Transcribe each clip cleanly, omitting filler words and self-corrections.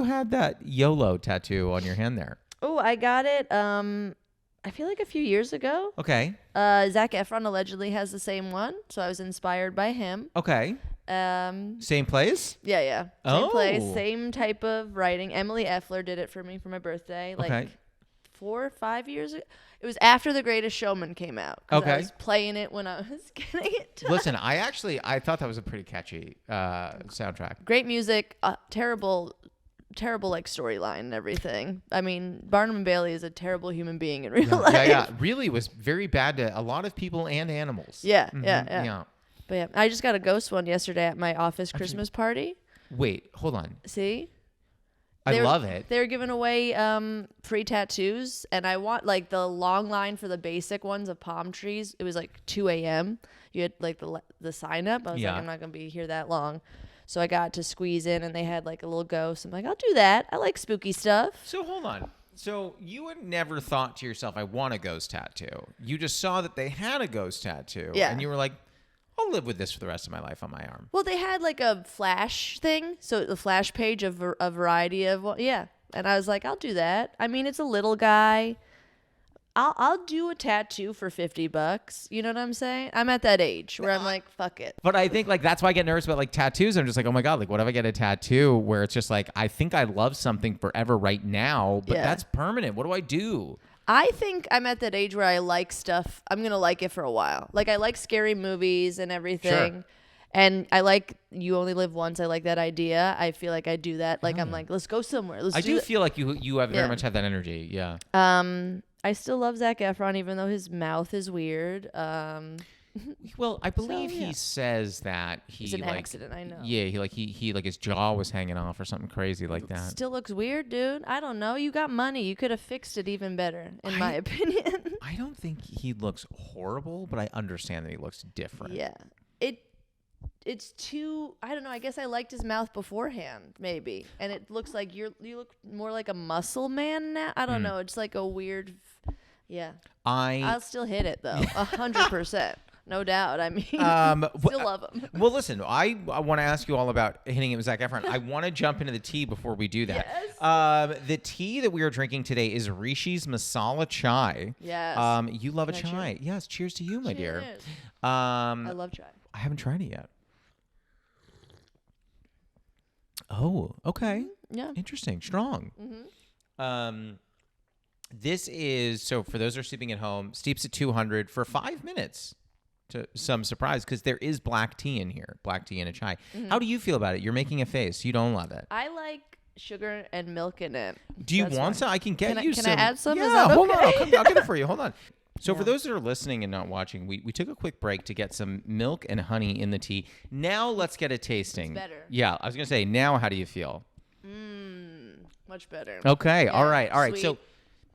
had that YOLO tattoo on your hand there? Oh, I got it. I feel like a few years ago. Okay. Zac Efron allegedly has the same one, so I was inspired by him. Okay. Same place? Yeah. Same place, Oh. same type of writing. Emily Effler did it for me for my birthday, like Okay. 4 or 5 years ago. It was after The Greatest Showman came out. 'Cause Okay. I was playing it when I was getting it done. Listen, I thought that was a pretty catchy soundtrack. Great music, terrible like storyline and everything. I mean, Barnum and Bailey is a terrible human being in real life. Yeah. Really was very bad to a lot of people and animals. Yeah. Yeah. But yeah, I just got a ghost one yesterday at my office Christmas party. Wait, hold on. See? I love it. They were giving away free tattoos, and I want like the long line for the basic ones of palm trees. It was like 2 a.m. You had like the sign up. I was like, I'm not gonna be here that long, so I got to squeeze in, and they had like a little ghost. I'm like, I'll do that. I like spooky stuff. So hold on. So you had never thought to yourself, I want a ghost tattoo. You just saw that they had a ghost tattoo, and you were like, I'll live with this for the rest of my life on my arm. Well, they had like a flash thing, so the flash page of a variety of and I was like, I'll do that. I mean, it's a little guy. I'll do a tattoo for $50. You know what I'm saying? I'm at that age where I'm like, fuck it. But I think like that's why I get nervous about like tattoos. I'm just like, oh my God, like what if I get a tattoo where it's just like, I think I love something forever right now, but that's permanent. What do I do? I think I'm at that age where I like stuff. I'm going to like it for a while. Like I like scary movies and everything. Sure. And I like You Only Live Once. I like that idea. I feel like I do that. Like I'm like, let's go somewhere. I do feel like you have very much have that energy. Yeah. I still love Zac Efron, even though his mouth is weird. Well, I believe he says that it's an accident. I know. Yeah, he like his jaw was hanging off or something crazy like that. Still looks weird, dude. I don't know. You got money. You could have fixed it even better, in my opinion. I don't think he looks horrible, but I understand that he looks different. Yeah. It's too, I don't know, I guess I liked his mouth beforehand, maybe. And it looks like you look more like a muscle man now. I don't know. It's like a weird, I'll still hit it, though. 100%. No doubt. I mean, still love him. Well, listen, I want to ask you all about hitting it with Zac Efron. I want to jump into the tea before we do that. Yes. The tea that we are drinking today is Rishi's Masala Chai. Yes. You love a chai. Yes. Cheers to you, my dear. I love chai. I haven't tried it yet. Oh, okay. Yeah. Interesting. Strong. This is, so for those who are sleeping at home, steeps at 200 for 5 minutes. To some surprise, because there is black tea in here. Black tea in a chai. How do you feel about it? You're making a face. You don't love it. I like sugar and milk in it. Do you want some? I can get you some. Can I add some? Yeah, Is that hold on. okay? I'll get it for you. Hold on. So for those that are listening and not watching, we took a quick break to get some milk and honey in the tea. Now let's get a tasting. It's better. Yeah, I was going to say, now how do you feel? Much better. Okay. Yeah, All right. sweet. So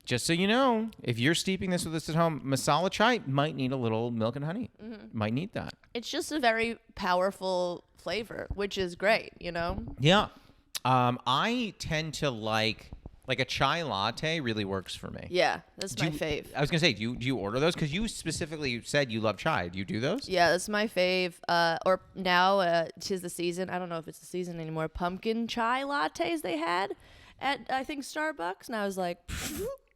just so you know, if you're steeping this with us at home, masala chai might need a little milk and honey. Might need that. It's just a very powerful flavor, which is great, you know? Yeah. I tend to like a chai latte really works for me. Yeah, that's my fave. I was going to say, do you order those? Because you specifically said you love chai. Do you do those? Yeah, that's my fave. Or now, 'tis the season. I don't know if it's the season anymore. Pumpkin chai lattes they had at, I think, Starbucks. And I was like,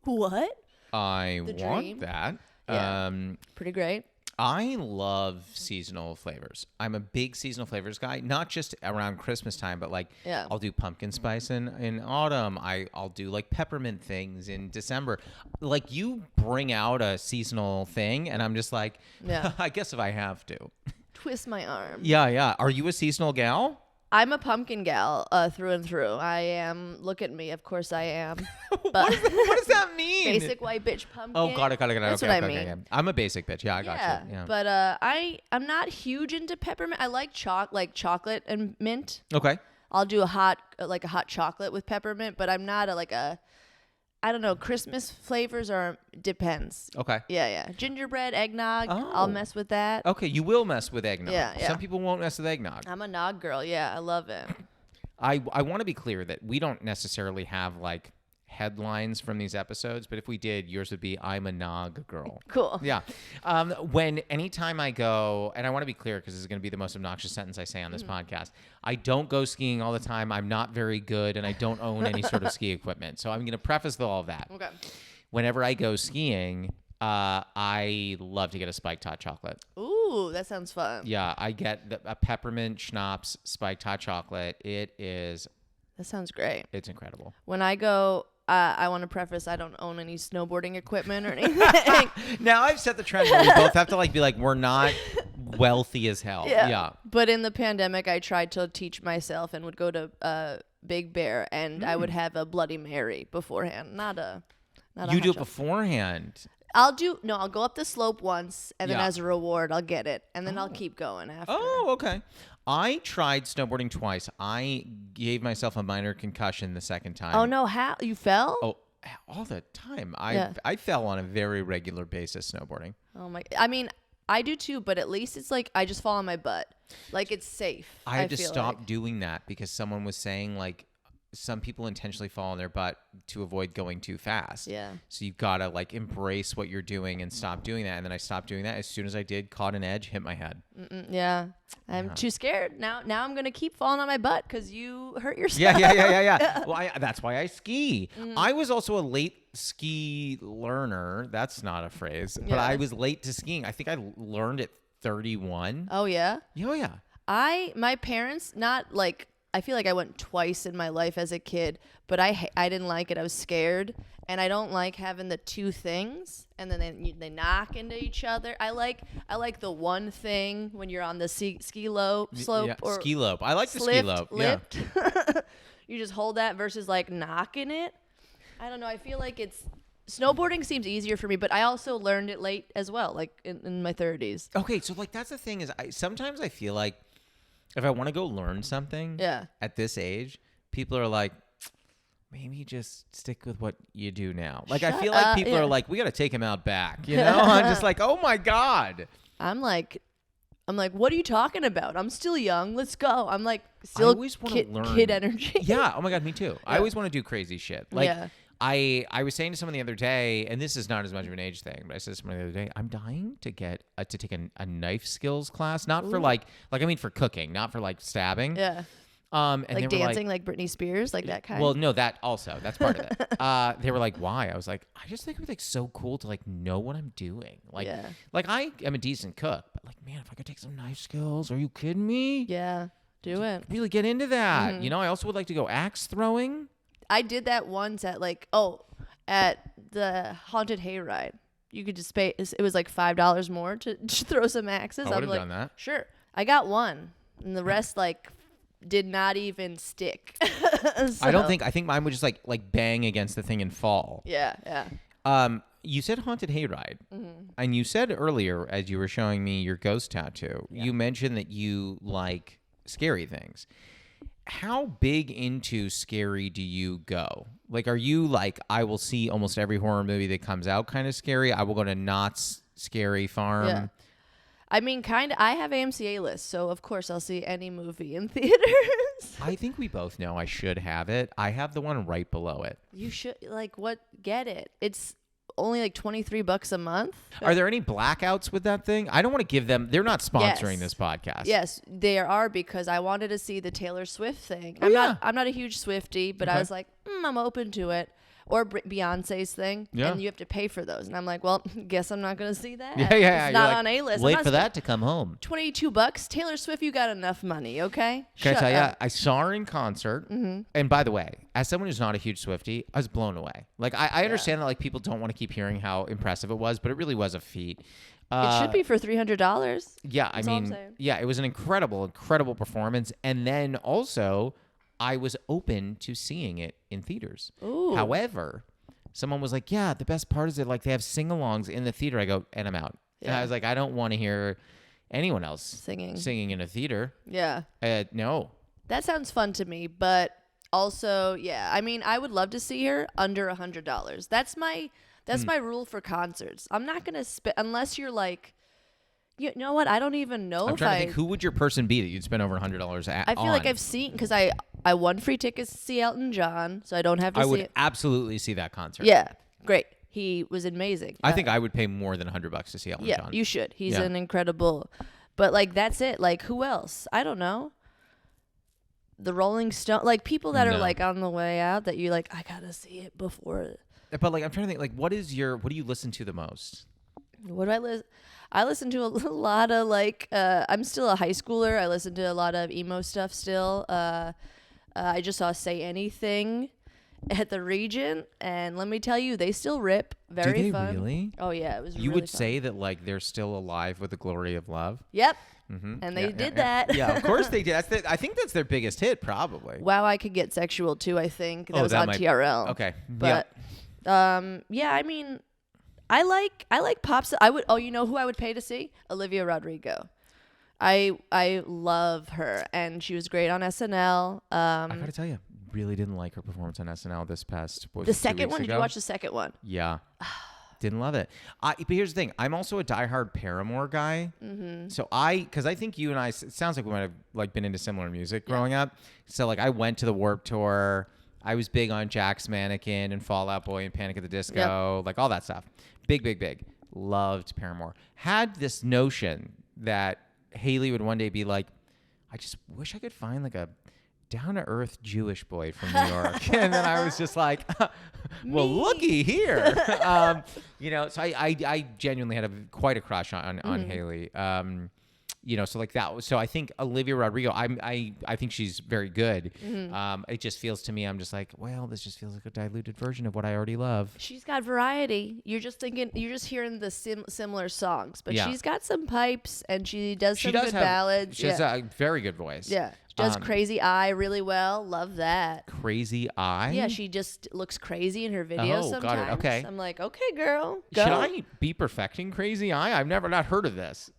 what? I want that. Yeah. Pretty great. I love seasonal flavors. I'm a big seasonal flavors guy, not just around Christmas time, but like I'll do pumpkin spice in autumn. I'll do like peppermint things in December. Like you bring out a seasonal thing and I'm just like, I guess if I have to. Twist my arm. Yeah. Are you a seasonal gal? I'm a pumpkin gal through and through. I am. Look at me. Of course I am. What does that mean? Basic white bitch pumpkin. Oh, got it. That's what I mean. Okay. I'm a basic bitch. Yeah, I got you. Yeah. But I'm not huge into peppermint. I like chocolate and mint. Okay. I'll do a hot chocolate with peppermint, but I'm not I don't know, Christmas flavors depends. Okay. Yeah. Gingerbread, eggnog, I'll mess with that. Okay, you will mess with eggnog. Yeah. Some people won't mess with eggnog. I'm a nog girl. Yeah, I love it. I want to be clear that we don't necessarily have like headlines from these episodes, but if we did, yours would be I'm a Nog girl. Cool. Yeah. Anytime I go, and I want to be clear because this is going to be the most obnoxious sentence I say on this podcast, I don't go skiing all the time. I'm not very good, and I don't own any sort of ski equipment. So I'm going to preface all of that. Okay. Whenever I go skiing, I love to get a spiked hot chocolate. Ooh, that sounds fun. Yeah, I get a peppermint schnapps spiked hot chocolate. That sounds great. It's incredible. When I go, I want to preface, I don't own any snowboarding equipment or anything. Now I've set the trend where we both have to be like, we're not wealthy as hell. Yeah. But in the pandemic, I tried to teach myself and would go to Big Bear, and I would have a Bloody Mary beforehand. Not a You do it beforehand. I'll go up the slope once, and then as a reward, I'll get it, and then I'll keep going after. Oh, okay. I tried snowboarding twice. I gave myself a minor concussion the second time. Oh, no. How? You fell? Oh, all the time. I fell on a very regular basis snowboarding. Oh, my. I mean, I do too, but at least it's like I just fall on my butt. Like, it's safe. I had to stop doing that because someone was saying, like, some people intentionally fall on their butt to avoid going too fast. Yeah. So you've got to embrace what you're doing and stop doing that. And then I stopped doing that. As soon as I did, caught an edge, hit my head. Yeah. I'm too scared. Now I'm going to keep falling on my butt because you hurt yourself. Yeah. Well, that's why I ski. I was also a late ski learner. That's not a phrase. But I was late to skiing. I think I learned at 31. Oh, yeah? Oh, yeah. My parents, I feel like I went twice in my life as a kid, but I didn't like it. I was scared, and I don't like having the two things, and then they knock into each other. I like the one thing when you're on the ski slope. Yeah, or ski slope. I like the ski slope. Lipped. You just hold that versus knocking it. I don't know. I feel like snowboarding seems easier for me, but I also learned it late as well, in my 30s. Okay, so that's the thing is sometimes I feel like if I want to go learn something at this age, people are like, maybe just stick with what you do now. I feel like people are like, we got to take him out back. You know, I'm just like, oh my God. I'm like, what are you talking about? I'm still young. Let's go. I'm still kid energy. Yeah. Oh my God, me too. Yeah. I always want to do crazy shit. I was saying to someone the other day, and this is not as much of an age thing, but I said to someone the other day, I'm dying to get to take a knife skills class, not for for cooking, not for stabbing. Yeah. And like dancing like Britney Spears, like that kind. Well, no, that's part of it. They were like, why? I was like, I just think it would be so cool to know what I'm doing. I am a decent cook, but man, if I could take some knife skills, are you kidding me? Yeah, do it. Really get into that. Mm-hmm. I also would like to go axe throwing. I did that once at the haunted hayride. You could just pay. It was $5 more to throw some axes. I would have done that. Sure, I got one, and the rest did not even stick. So. I think mine would just bang against the thing and fall. Yeah. You said haunted hayride, and you said earlier as you were showing me your ghost tattoo, you mentioned that you like scary things. How big into scary do you go? Are you I will see almost every horror movie that comes out kind of scary? I will go to Knott's Scary Farm. Yeah. I mean, kind of. I have AMC A-list, so of course I'll see any movie in theaters. I think we both know I should have it. I have the one right below it. You should get it. It's only $23 a month. Are there any blackouts with that thing? I don't want to give them. They're not sponsoring this podcast. Yes, there are because I wanted to see the Taylor Swift thing. I'm not a huge Swiftie, but I was like, I'm open to it. Or Beyonce's thing, and you have to pay for those. And I'm like, well, guess I'm not going to see that. Yeah. It's not on A-list. Wait for that to come home. $22. Taylor Swift, you got enough money, okay? Can I tell you, I saw her in concert. Mm-hmm. And by the way, as someone who's not a huge Swiftie, I was blown away. I understand that people don't want to keep hearing how impressive it was, but it really was a feat. It should be for $300. Yeah, it was an incredible performance. And then also, I was open to seeing it in theaters. Ooh. However, someone was like, yeah, the best part is that they have sing-alongs in the theater. I go, and I'm out. Yeah. And I was like, I don't want to hear anyone else singing in a theater. Yeah. No. That sounds fun to me, but also, yeah. I mean, I would love to see her under $100. That's my rule for concerts. I'm not going to spend, unless you're You know what? I don't even know I'm if trying to think, who would your person be that you'd spend over $100 I feel like I've seen, because I won free tickets to see Elton John, so I don't have to see it. I would absolutely see that concert. Yeah, great. He was amazing. I think I would pay more than $100 to see Elton John. Yeah, you should. He's an incredible. But like that's it. Like who else? I don't know. The Rolling Stone, like people that are like on the way out that you like. I gotta see it before. But like I'm trying to think. Like what do you listen to the most? What do I listen? I listen to a lot of like. I'm still a high schooler. I listen to a lot of emo stuff still. I just saw Say Anything at the Regent, and let me tell you, they still rip. Very do they fun. Really? Oh yeah, it was. You really would fun. say that like they're still alive with the glory of love. Yep. Mm-hmm. And they did that. Yeah, of course they did. I think that's their biggest hit, probably. Wow, I Could Get Sexual too. I think that was on TRL. Okay, but yeah, I mean, I like pop. I would. Oh, you know who I would pay to see? Olivia Rodrigo. I love her, and she was great on SNL. I gotta tell you, really didn't like her performance on SNL this past. The second one. Did you watch the second one? Yeah. Didn't love it. But here's the thing. I'm also a diehard Paramore guy. Mm-hmm. So because I think you and I, it sounds like we might have like been into similar music growing up. So like I went to the Warped Tour. I was big on Jack's Mannequin and Fall Out Boy and Panic at the Disco, like all that stuff. Big. Loved Paramore. Had this notion that Haley would one day be like, I just wish I could find like a down-to-earth Jewish boy from New York. And then I was just like, well, looky here. So I genuinely had quite a crush on Haley. So like that. So I think Olivia Rodrigo, I think she's very good. Mm-hmm. It just feels to me, I'm just like, well, this just feels like a diluted version of what I already love. She's got variety. You're just hearing the similar songs, but she's got some pipes and she does some good ballads. She has a very good voice. Yeah. She does Crazy Eye really well. Love that. Crazy Eye? Yeah, she just looks crazy in her videos sometimes. Got it. Okay. I'm like, okay, girl, go. Should I be perfecting Crazy Eye? I've never not heard of this.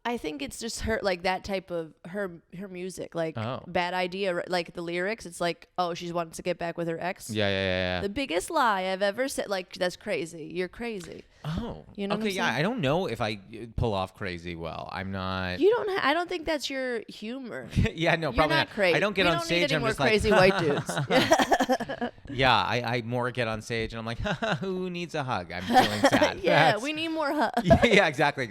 I think it's just her, like that type of her music, like Bad Idea, like the lyrics. It's like, oh, she wants to get back with her ex. Yeah. The biggest lie I've ever said. Like, that's crazy. You're crazy. Oh, you know. Okay, what I'm saying? I don't know if I pull off crazy well. I'm not. You don't. I don't think that's your humor. Yeah, no, probably You're not crazy. I don't get on stage. I'm just crazy like, white dudes. Yeah, I more get on stage and I'm like, who needs a hug? I'm feeling sad. Yeah, we need more hugs. Yeah, exactly.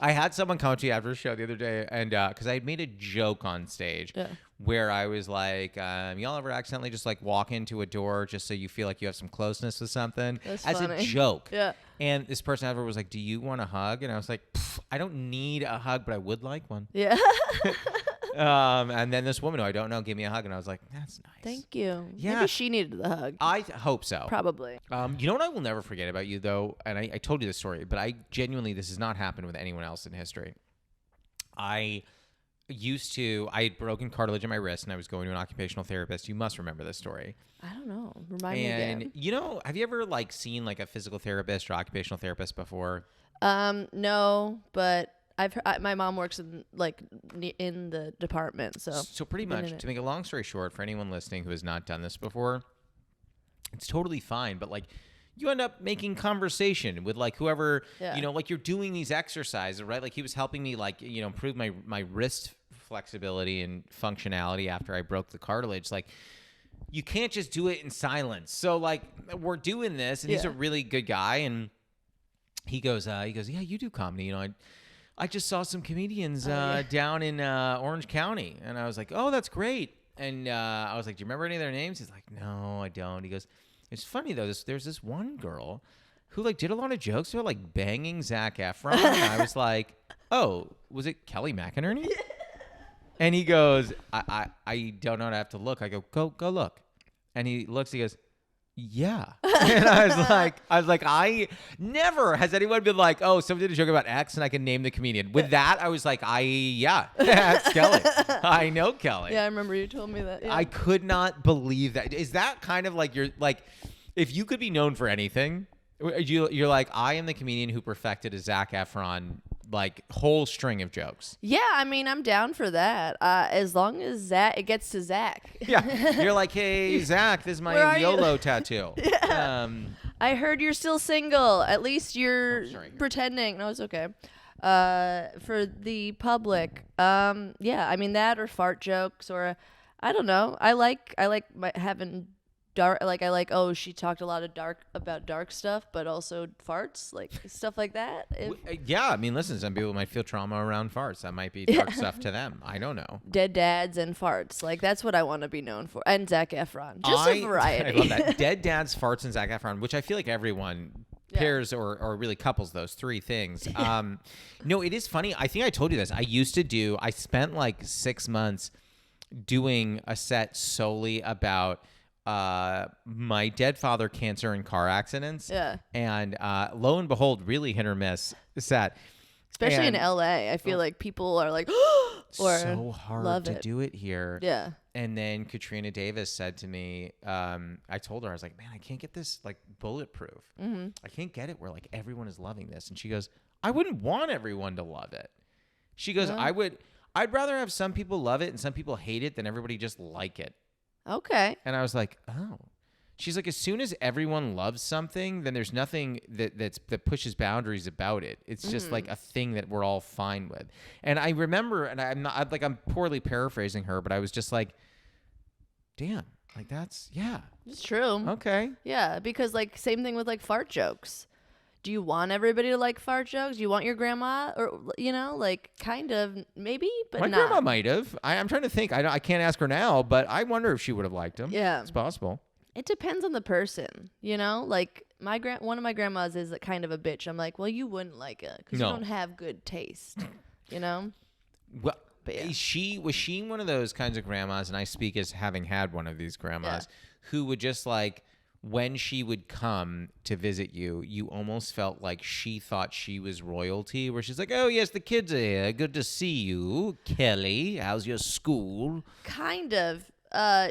I had someone come to you after a show the other day, and because I had made a joke on stage where I was like, y'all ever accidentally just like walk into a door just so you feel like you have some closeness with something? That's as funny. a joke. Yeah. And this person after was like, do you want a hug? And I was like, I don't need a hug, but I would like one. Yeah. And then this woman who I don't know gave me a hug, and I was like, that's nice. Thank you. Yeah. Maybe she needed the hug. I hope so. Probably. You know what I will never forget about you, though? And I told you this story, but I genuinely, this has not happened with anyone else in history. I had broken cartilage in my wrist, and I was going to an occupational therapist. You must remember this story. I don't know. Remind me again. And, have you ever, like, seen, like, a physical therapist or occupational therapist before? No, but I've heard, my mom works in the department, so pretty much, to make a long story short, for anyone listening who has not done this before, it's totally fine, but, like, you end up making conversation with like whoever, like you're doing these exercises, right? Like he was helping me like, improve my wrist flexibility and functionality after I broke the cartilage. Like you can't just do it in silence. So like we're doing this and he's a really good guy. And he goes, yeah, you do comedy. I just saw some comedians down in Orange County. And I was like, oh, that's great. And I was like, do you remember any of their names? He's like, no, I don't. He goes, it's funny though. There's this one girl who like did a lot of jokes about like banging Zac Efron, and I was like, "Oh, was it Kelly McInerney?" And he goes, "I don't know. I have to look." I go, "Go look," and he looks. He goes, "Yeah," and I was like, I never has anyone been like, "Oh, someone did a joke about X, and I can name the comedian." With that, I was like, that's Kelly. I know Kelly. Yeah, I remember you told me that. Yeah. I could not believe that. Is that kind of like if you could be known for anything, you're like, I am the comedian who perfected a Zac Efron like whole string of jokes. Yeah, I mean, I'm down for that. As long as it gets to Zac. Yeah, you're like, hey, Zac, this is my YOLO tattoo. Yeah. I heard you're still single. At least you're pretending. No, it's okay. For the public, yeah, I mean that or fart jokes or I don't know. I like having dark, like I like, oh, she talked a lot of about dark stuff, but also farts, like stuff like that. Yeah, I mean, listen, some people might feel trauma around farts. That might be dark stuff to them. I don't know. Dead dads and farts, like that's what I want to be known for. And Zac Efron, just a variety. I love that. Dead dads, farts, and Zac Efron, which I feel like everyone pairs or really couples those three things. No, it is funny. I think I told you this. I spent like 6 months doing a set solely about my dead father, cancer, and car accidents. Yeah. And lo and behold, really hit or miss set. Especially in LA. I feel like people are like, or so hard to do it here. Yeah. And then Katrina Davis said to me, I told her, I was like, man, I can't get this like bulletproof. Mm-hmm. I can't get it where like everyone is loving this. And she goes, I wouldn't want everyone to love it. She goes, I'd rather have some people love it and some people hate it than everybody just like it. Okay. And I was like, oh. She's like, as soon as everyone loves something, then there's nothing that pushes boundaries about it. It's just like a thing that we're all fine with. And I remember, and I'm poorly paraphrasing her, but I was just like, damn, like It's true. Okay. Yeah, because like same thing with like fart jokes. Do you want everybody to like fart jokes? Do you want your grandma, or like kind of maybe, but my not. grandma might have. I'm trying to think. I can't ask her now, but I wonder if she would have liked them. Yeah, it's possible. It depends on the person, like one of my grandmas is kind of a bitch. I'm like, well, you wouldn't like it because you don't have good taste, Well, but yeah. Was she one of those kinds of grandmas, and I speak as having had one of these grandmas, who would just like, when she would come to visit you, you almost felt like she thought she was royalty, where she's like, oh, yes, the kids are here. Good to see you. Kelly, how's your school? Kind of.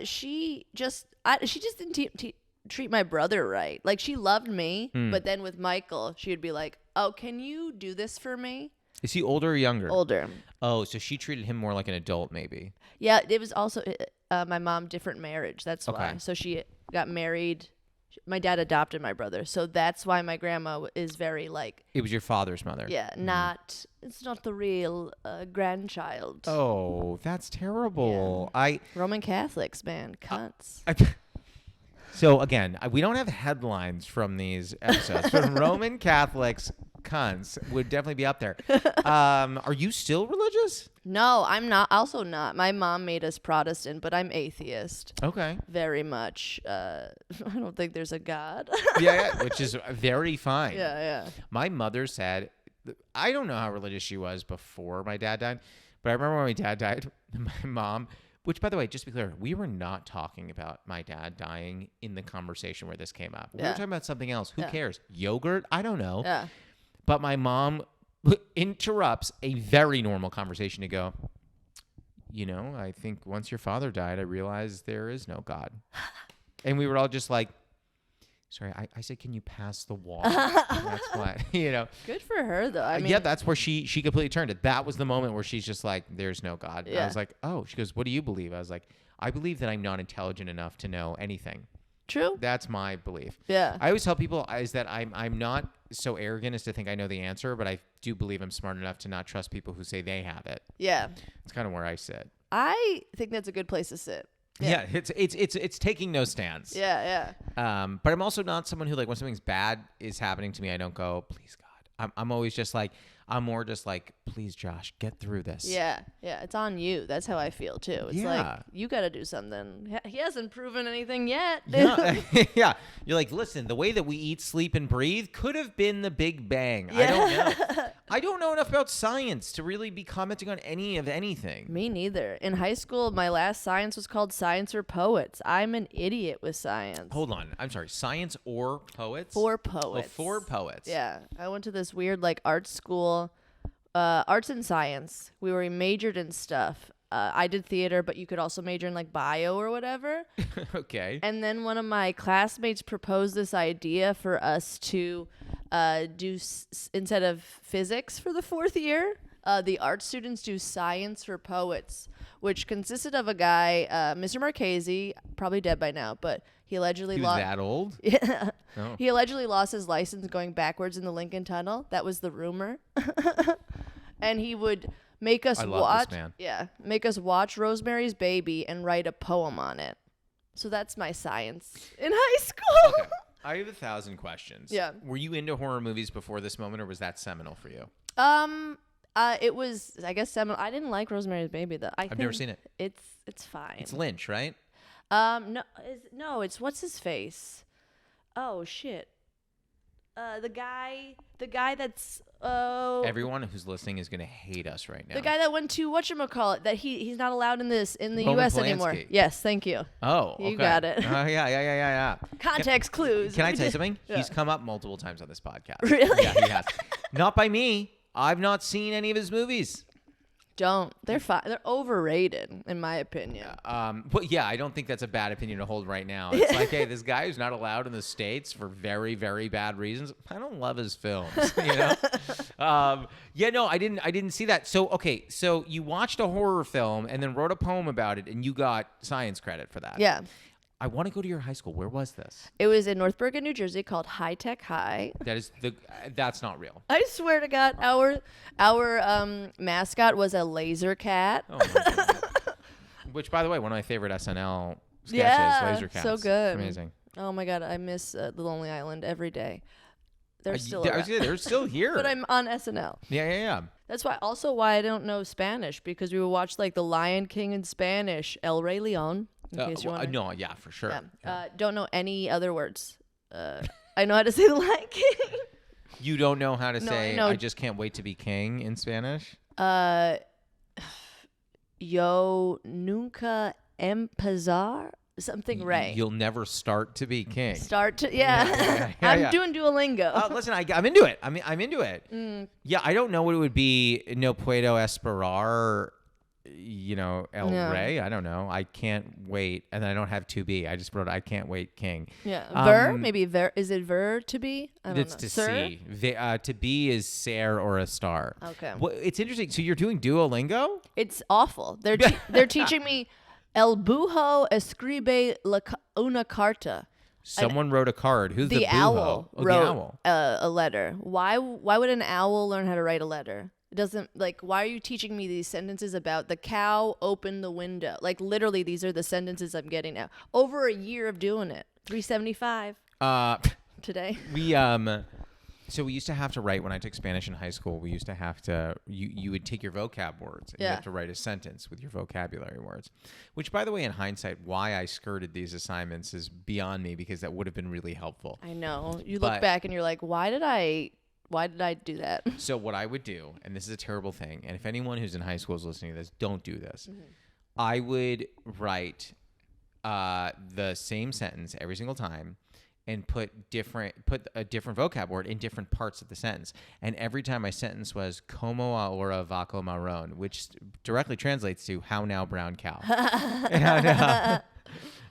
She just didn't treat my brother right. Like, she loved me, but then with Michael, she would be like, oh, can you do this for me? Is he older or younger? Older. Oh, so she treated him more like an adult, maybe. Yeah, it was also my mom, different marriage. That's why. So she got married. My dad adopted my brother. So that's why my grandma is very like... It was your father's mother. Yeah, it's not the real grandchild. Oh, that's terrible. Yeah. Roman Catholics, man. Cunts. So again, we don't have headlines from these episodes, but Roman Catholics, cunts would definitely be up there. Are you still religious? No, I'm not. Also not. My mom made us Protestant, but I'm atheist. Okay. Very much. I don't think there's a God. yeah, which is very fine. Yeah. My mother said, I don't know how religious she was before my dad died, but I remember when my dad died, my mom... Which, by the way, just to be clear, we were not talking about my dad dying in the conversation where this came up. We were talking about something else. Who cares? Yogurt? I don't know. Yeah. But my mom interrupts a very normal conversation to go, I think once your father died, I realized there is no God. And we were all just like, sorry, I said, can you pass the water? That's what, Good for her, though. I mean, yeah, that's where she completely turned it. That was the moment where she's just like, there's no God. Yeah. I was like, oh. She goes, what do you believe? I was like, I believe that I'm not intelligent enough to know anything. True. That's my belief. Yeah. I always tell people is that I'm not so arrogant as to think I know the answer, but I do believe I'm smart enough to not trust people who say they have it. Yeah. It's kind of where I sit. I think that's a good place to sit. Yeah, it's taking no stance. Yeah. But I'm also not someone who, like, when something's bad is happening to me, I don't go, please God. I'm always just like, I'm more just like, please Josh, get through this. Yeah. It's on you. That's how I feel too. It's like, you got to do something. He hasn't proven anything yet. Yeah. Yeah. You're like, listen, the way that we eat, sleep, and breathe could have been the Big Bang. Yeah. I don't know. I don't know enough about science to really be commenting on any of anything. Me neither. In high school, my last science was called Science or Poets. I'm an idiot with science. Hold on. I'm sorry. Science or poets? For poets. Oh, for poets. Yeah. I went to this weird like art school, arts and science. We majored in stuff. I did theater, but you could also major in like bio or whatever. Okay. And then one of my classmates proposed this idea for us to do instead of physics for the fourth year, the art students do science for poets, which consisted of a guy, Mr. Marchese, probably dead by now, but he allegedly lost. He was that old? Yeah. Oh. He allegedly lost his license going backwards in the Lincoln Tunnel. That was the rumor. And he would make us make us watch Rosemary's Baby and write a poem on it. So that's my science in high school. Okay. I have 1,000 questions. Yeah. Were you into horror movies before this moment, or was that seminal for you? It was, I guess, seminal. I didn't like Rosemary's Baby though. I've never seen it. It's fine. It's Lynch, right? No, it's what's his face? Oh shit. The guy that's everyone who's listening is gonna hate us right now. The guy that went to whatchamacallit, that he's not allowed in the Roman US Polanski. Anymore. Yes, thank you. Oh, okay. You got it. Yeah. Context clues. Can I tell you something? Yeah. He's come up multiple times on this podcast. Really? Yeah, he has. Not by me. I've not seen any of his movies. They're fine. They're overrated, in my opinion. But yeah, I don't think that's a bad opinion to hold right now. It's like, hey, this guy who's not allowed in the States for very, very bad reasons. I don't love his films, you know? I didn't see that. So, okay, so you watched a horror film and then wrote a poem about it, and you got science credit for that. Yeah. I want to go to your high school. Where was this? It was in North Bergen, New Jersey, called High Tech High. That's not real. I swear to God, our mascot was a laser cat. Oh my God. Which, by the way, one of my favorite SNL sketches, Laser Cats. So good. Amazing. Oh my God, I miss The Lonely Island every day. They're still around. They're still here. But I'm on SNL. Yeah. That's why I don't know Spanish, because we would watch like The Lion King in Spanish, El Rey León. No, yeah, for sure. Yeah. Don't know any other words. I know how to say The Lion King. You don't know how to say I just can't wait to be king in Spanish? Yo nunca empezar? Something Ray. You'll never start to be king. Yeah. I'm doing Duolingo. Listen, I'm into it. I'm into it. Yeah, I don't know what it would be. No puedo esperar. El Rey. I don't know. I can't wait. And I don't have to be. I just wrote I can't wait king. Yeah. Maybe ver. Is it ver to be? I don't know. It's to see. To be is ser or a star. Okay. Well, it's interesting. So you're doing Duolingo? It's awful. They're teaching me El Bujo escribe una carta. Someone wrote a card. Who's the owl? Wrote a letter. Why would an owl learn how to write a letter? It doesn't, why are you teaching me these sentences about the cow opened the window? Like, literally, these are the sentences I'm getting now. Over a year of doing it. $375 today. So we used to have to write, when I took Spanish in high school, we used to have to, you would take your vocab words and you have to write a sentence with your vocabulary words. Which, by the way, in hindsight, why I skirted these assignments is beyond me, because that would have been really helpful. I know. You look back and you're like, why did I do that? So what I would do, and this is a terrible thing, and if anyone who's in high school is listening to this, don't do this. Mm-hmm. I would write the same sentence every single time and put a different vocab word in different parts of the sentence. And every time my sentence was como ahora vaca marrón, which directly translates to how now brown cow.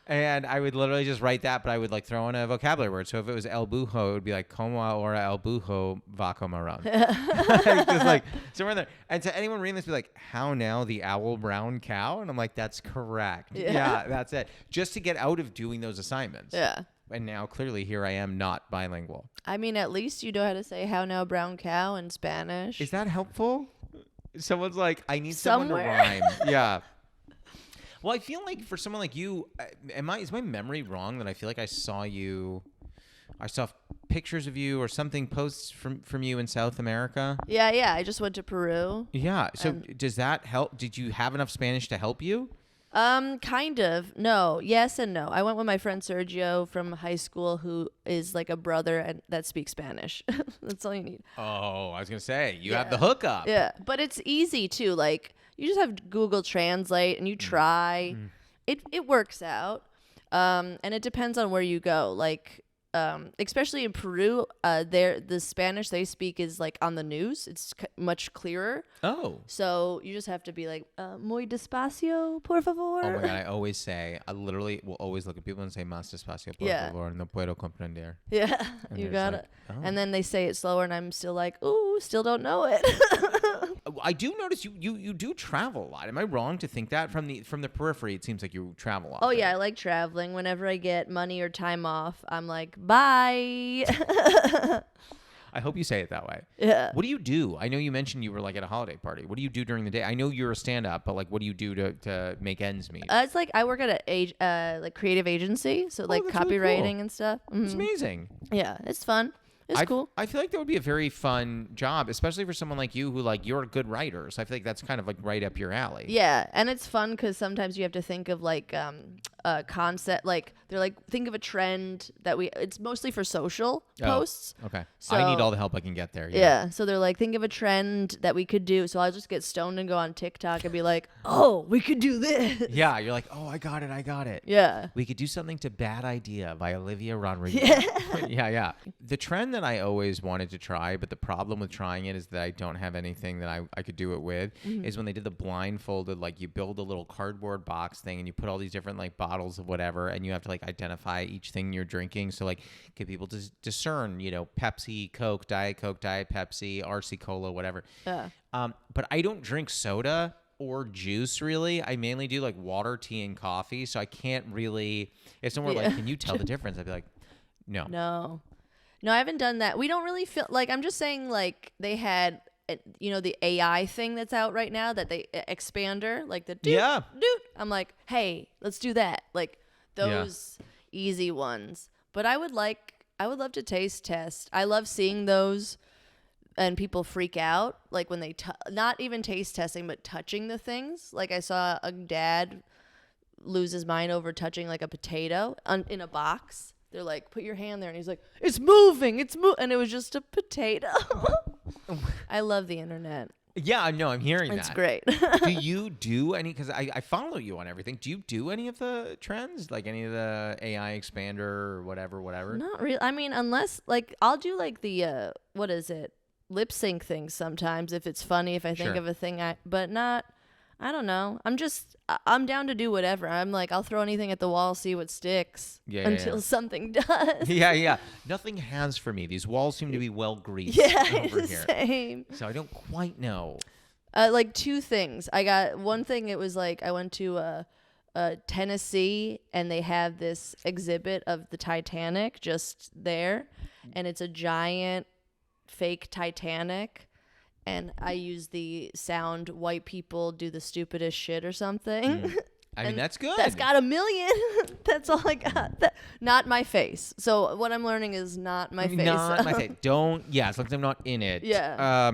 And I would literally just write that, but I would throw in a vocabulary word. So if it was el bujo, it would be como ahora el bujo vaca marrón. Just somewhere in there. And to anyone reading this, be like, how now the owl brown cow? And I'm like, that's correct. Yeah, that's it. Just to get out of doing those assignments. Yeah. And now clearly here I am not bilingual. I mean, at least you know how to say how now brown cow in Spanish. Is that helpful? Someone's like, I need someone to rhyme. Yeah. Well, I feel like for someone like you, is my memory wrong that I feel like I saw pictures of you or something, posts from you in South America? Yeah. I just went to Peru. Yeah. So does that help? Did you have enough Spanish to help you? Kind of. No. Yes and no. I went with my friend Sergio from high school, who is like a brother that speaks Spanish. That's all you need. Oh, I was going to say, you have the hookup. Yeah. But it's easy too. You just have Google Translate and you try. It works out. And it depends on where you go. Especially in Peru, the Spanish they speak is on the news. It's much clearer. Oh. So you just have to be muy despacio, por favor. Oh my God, I always say, I literally will always look at people and say, más despacio, por favor, no puedo comprender. Yeah, and you got it. Oh. And then they say it slower and I'm still ooh, still don't know it. I do notice you do travel a lot. Am I wrong to think that from the periphery? It seems like you travel a lot. Oh yeah, I like traveling. Whenever I get money or time off, I'm like, bye. I hope you say it that way. Yeah. What do you do? I know you mentioned you were like at a holiday party. What do you do during the day? I know you're a stand-up, but like, what do you do to make ends meet? It's like I work at a like creative agency, so like copywriting really cool. and stuff. Mm-hmm. It's amazing. Yeah, it's fun. It's cool. I feel like that would be a very fun job, especially for someone like you who like you're a good writer. So I feel like that's kind of like right up your alley. Yeah, and it's fun because sometimes you have to think of like a concept. Like they're like think of a trend that it's mostly for social posts. Okay. So, I need all the help I can get there. Yeah. So they're like think of a trend that we could do. So I'll just get stoned and go on TikTok and be like, oh, we could do this. Yeah. You're like, oh, I got it. Yeah. We could do something to Bad Idea by Olivia Rodrigo. Yeah. The trend that I always wanted to try, but the problem with trying it is that I don't have anything that I could do it with, is when they did the blindfolded, like you build a little cardboard box thing and you put all these different like bottles of whatever and you have to like identify each thing you're drinking. So like get people to discern, Pepsi, Coke, Diet Pepsi, RC Cola, whatever. But I don't drink soda or juice really. I mainly do like water, tea, and coffee. So I can't really, if someone were like, can you tell the difference? I'd be like, no. No, I haven't done that. We don't really feel like, I'm just saying like they had, the AI thing that's out right now that they expander, like the dude. I'm like, hey, let's do that. Like those easy ones. But I would love to taste test. I love seeing those and people freak out. Like when they, not even taste testing, but touching the things. Like I saw a dad lose his mind over touching like a potato in a box. They're like, put your hand there. And he's like, it's moving. And it was just a potato. I love the internet. Yeah, I know. I'm hearing it's that. It's great. Do you do any, because I follow you on everything. Do you do any of the trends? Like any of the AI expander or whatever? Not really. I mean, unless, like, I'll do like the, what is it? Lip sync things sometimes if it's funny, if I think of a thing. But not, I don't know. I'm down to do whatever. I'm like, I'll throw anything at the wall, see what sticks until something does. Yeah. Nothing has for me. These walls seem to be well greased over here. Same. So I don't quite know. Like two things. I got one thing. It was like I went to Tennessee and they have this exhibit of the Titanic just there. And it's a giant fake Titanic. And I use the sound white people do the stupidest shit or something. I mean, that's good. That's got 1 million. That's all I got. Not my face. So what I'm learning is not my face. Not my face. As long as I'm not in it. Yeah.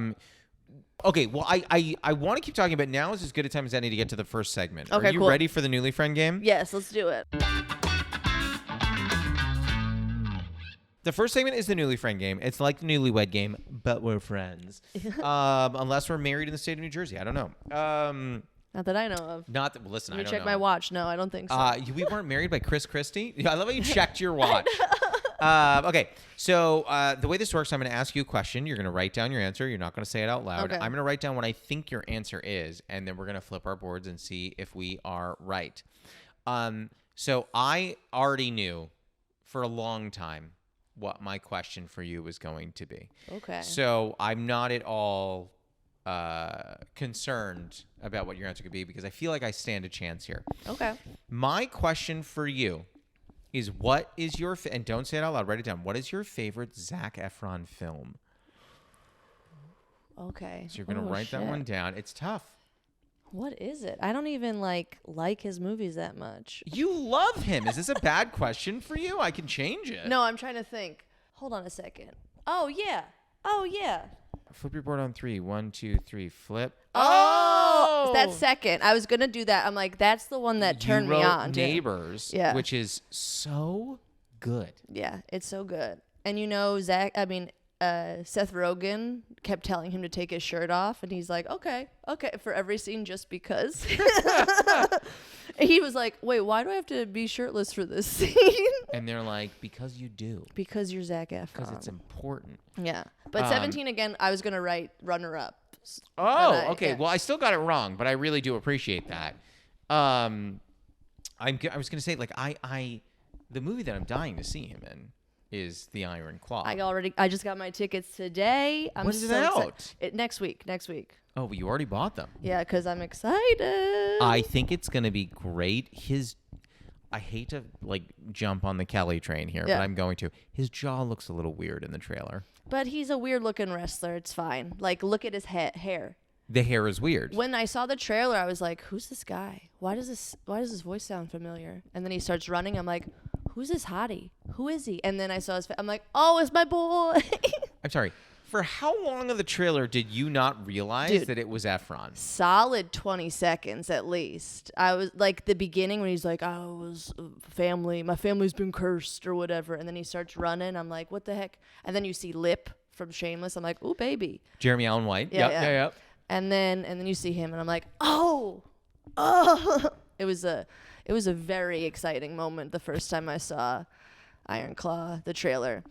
Okay, well, I want to keep talking, but now is as good a time as any to get to the first segment. Okay, Are you ready for the Newly Friend game? Yes, let's do it. The first segment is the Newly Friend game. It's like the Newlywed game, but we're friends. Unless we're married in the state of New Jersey. I don't know. Not that I know of. Well, listen, I don't know. Let me check my watch. No, I don't think so. We weren't married by Chris Christie? I love how you checked your watch. Okay, so the way this works, I'm going to ask you a question. You're going to write down your answer. You're not going to say it out loud. Okay. I'm going to write down what I think your answer is, and then we're going to flip our boards and see if we are right. So I already knew for a long time what my question for you was going to be. Okay. So I'm not at all concerned about what your answer could be because I feel like I stand a chance here. Okay. My question for you is what is your, and don't say it out loud, write it down. What is your favorite Zac Efron film? Okay. So you're going to write that one down. It's tough. What is it? I don't even like his movies that much. You love him. Is this a bad question for you? I can change it. No, I'm trying to think. Hold on a second. Oh, yeah. Flip your board on 3. 1, 2, 3. Flip. Oh! That's second. I was going to do that. I'm like, that's the one that turned me on. Neighbors, which is so good. Yeah, it's so good. And Seth Rogen kept telling him to take his shirt off, and he's like, okay, for every scene just because. He was like, wait, why do I have to be shirtless for this scene? And they're like, because you do. Because you're Zac Efron. Because it's important. Yeah. But 17, again, I was going to write runner-up. Oh, okay. Yeah. Well, I still got it wrong, but I really do appreciate that. I was going to say, like, the movie that I'm dying to see him in is the Iron Claw. I just got my tickets today. When is it out? Next week. Oh, you already bought them. Yeah, because I'm excited. I think it's going to be great. I hate to jump on the Kelly train here, but I'm going to. His jaw looks a little weird in the trailer. But he's a weird looking wrestler. It's fine. Look at his hair. The hair is weird. When I saw the trailer, I was like, "Who's this guy? Why does his voice sound familiar?" And then he starts running. I'm like, "Who's this hottie? Who is he?" And then I saw his face. I'm like, "Oh, it's my boy." I'm sorry. For how long of the trailer did you not realize that it was Efron? Solid 20 seconds at least. I was like the beginning when he's like, "I was family. My family's been cursed or whatever," and then he starts running. I'm like, "What the heck?" And then you see Lip from Shameless. I'm like, "Ooh, baby." Jeremy Allen White. Yeah. And then you see him, and I'm like, oh. It was a very exciting moment the first time I saw Iron Claw, the trailer.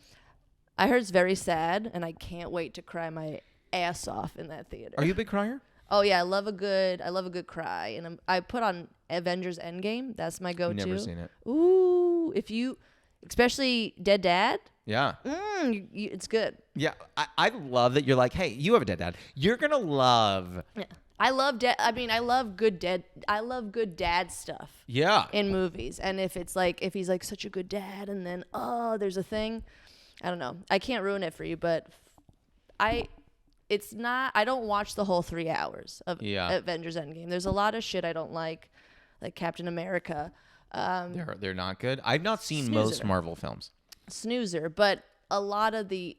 I heard it's very sad, and I can't wait to cry my ass off in that theater. Are you a big crier? Oh yeah, I love a good cry, and I put on Avengers Endgame. That's my go-to. Never seen it. Ooh, especially Dead Dad. Yeah. It's good. Yeah, I love that you're like, hey, you have a dead dad. You're gonna love. Yeah. I love good dad stuff. Yeah. In movies, and if he's like such a good dad, and then there's a thing, I don't know. I can't ruin it for you, but I don't watch the whole 3 hours of Avengers Endgame. There's a lot of shit I don't like Captain America. They're not good. I've not seen most Marvel films. Snoozer, but a lot of the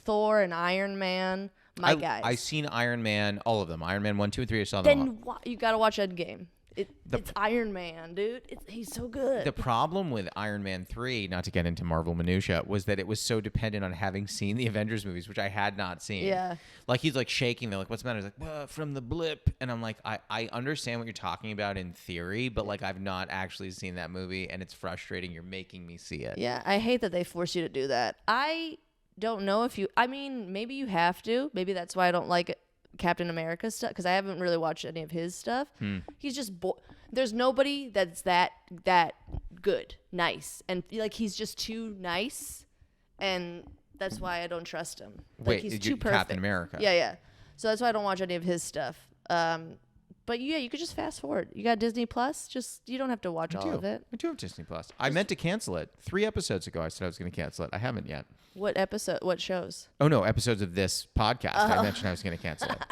Thor and Iron Man, guys. I've seen Iron Man, all of them. Iron Man 1, 2, and 3. I saw them all. You gotta watch Endgame. It's Iron Man, dude. He's so good. The problem with Iron Man 3, not to get into Marvel minutia, was that it was so dependent on having seen the Avengers movies, which I had not seen. Yeah. He's shaking. They're like, what's the matter? He's like, well, from the blip. And I'm like, I understand what you're talking about in theory, but I've not actually seen that movie, and it's frustrating. You're making me see it. Yeah, I hate that they force you to do that. I don't know if maybe you have to. Maybe that's why I don't like Captain America stuff, because I haven't really watched any of his stuff. He's just there's nobody that's that good, nice, and he's just too nice, and that's why I don't trust him. He's too perfect. Captain America. Yeah. So that's why I don't watch any of his stuff. But yeah, you could just fast forward. You got Disney Plus. You don't have to watch all of it. I do have Disney Plus. I meant to cancel it 3 episodes ago. I said I was going to cancel it. I haven't yet. What episode? What shows? Oh no, episodes of this podcast. I mentioned I was going to cancel it,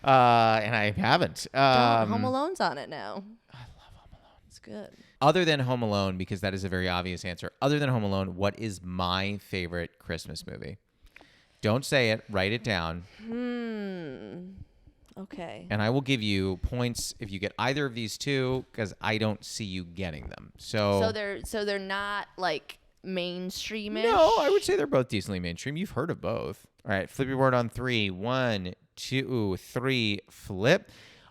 and I haven't. Home Alone's on it now. I love Home Alone. It's good. Other than Home Alone, because that is a very obvious answer. Other than Home Alone, what is my favorite Christmas movie? Don't say it. Write it down. Okay. And I will give you points if you get either of these two, because I don't see you getting them. So they're not mainstream-ish? No, I would say they're both decently mainstream. You've heard of both. All right, flip your board on 3. 1, 2, 3, flip.